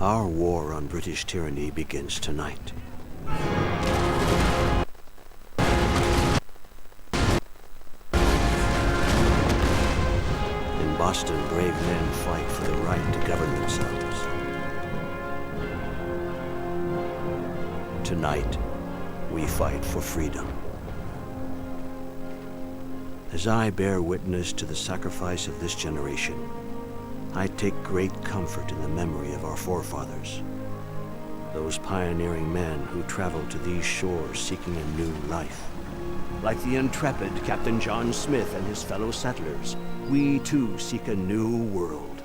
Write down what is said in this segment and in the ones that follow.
Our war on British tyranny begins tonight. In Boston, brave men fight for the right to govern themselves. Tonight, we fight for freedom. As I bear witness to the sacrifice of this generation, I take great comfort in the memory of our forefathers, those pioneering men who traveled to these shores seeking a new life. Like the intrepid Captain John Smith and his fellow settlers, we too seek a new world,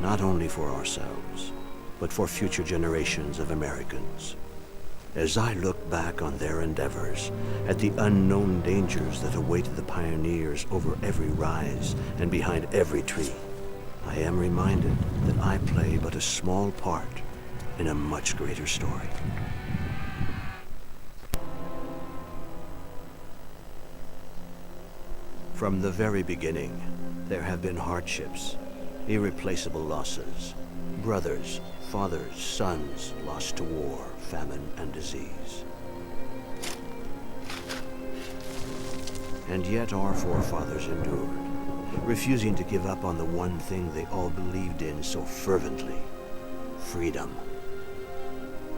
not only for ourselves, but for future generations of Americans. As I look back on their endeavors, at the unknown dangers that awaited the pioneers over every rise and behind every tree, I am reminded that I play but a small part in a much greater story. From the very beginning, there have been hardships, irreplaceable losses, brothers, fathers, sons lost to war, famine, and disease. And yet our forefathers endured, refusing to give up on the one thing they all believed in so fervently: freedom.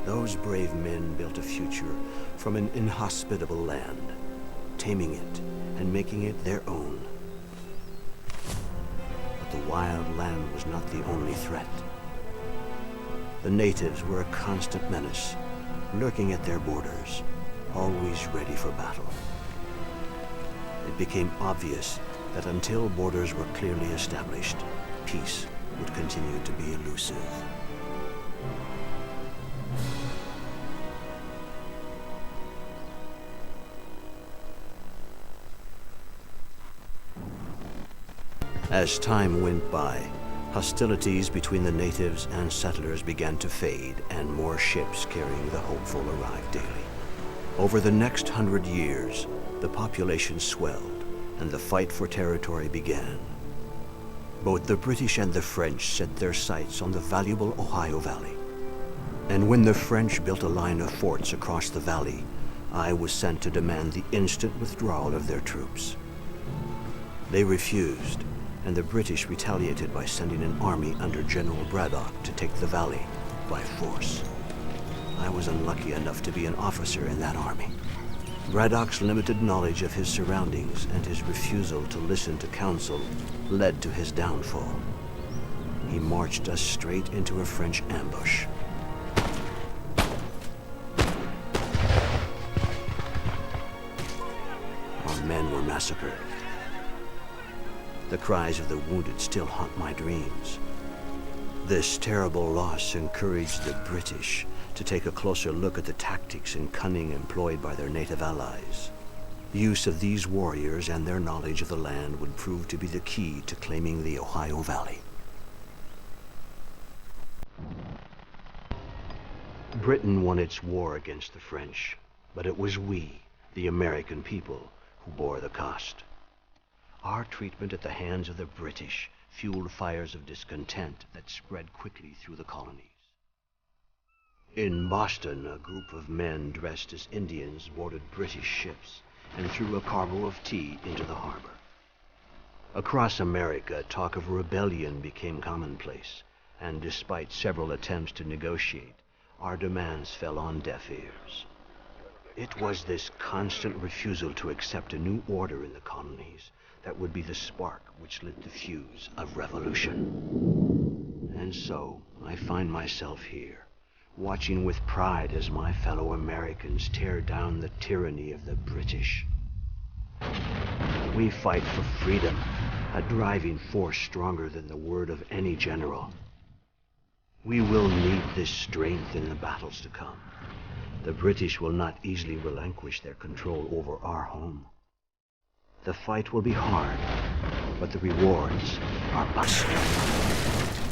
Those brave men built a future from an inhospitable land, taming it and making it their own. But the wild land was not the only threat. The natives were a constant menace, lurking at their borders, always ready for battle. It became obvious that until borders were clearly established, peace would continue to be elusive. As time went by, hostilities between the natives and settlers began to fade, and more ships carrying the hopeful arrived daily. Over the next 100 years, the population swelled, and the fight for territory began. Both the British and the French set their sights on the valuable Ohio Valley. And when the French built a line of forts across the valley, I was sent to demand the instant withdrawal of their troops. They refused, and the British retaliated by sending an army under General Braddock to take the valley by force. I was unlucky enough to be an officer in that army. Braddock's limited knowledge of his surroundings and his refusal to listen to counsel led to his downfall. He marched us straight into a French ambush. Our men were massacred. The cries of the wounded still haunt my dreams. This terrible loss encouraged the British to take a closer look at the tactics and cunning employed by their native allies. Use of these warriors and their knowledge of the land would prove to be the key to claiming the Ohio Valley. Britain won its war against the French, but it was we, the American people, who bore the cost. Our treatment at the hands of the British fueled fires of discontent that spread quickly through the colonies. In Boston, a group of men dressed as Indians boarded British ships and threw a cargo of tea into the harbor. Across America, talk of rebellion became commonplace, and despite several attempts to negotiate, our demands fell on deaf ears. It was this constant refusal to accept a new order in the colonies that would be the spark which lit the fuse of revolution. And so, I find myself here, watching with pride as my fellow Americans tear down the tyranny of the British. We fight for freedom, a driving force stronger than the word of any general. We will need this strength in the battles to come. The British will not easily relinquish their control over our home. The fight will be hard, but the rewards are boundless.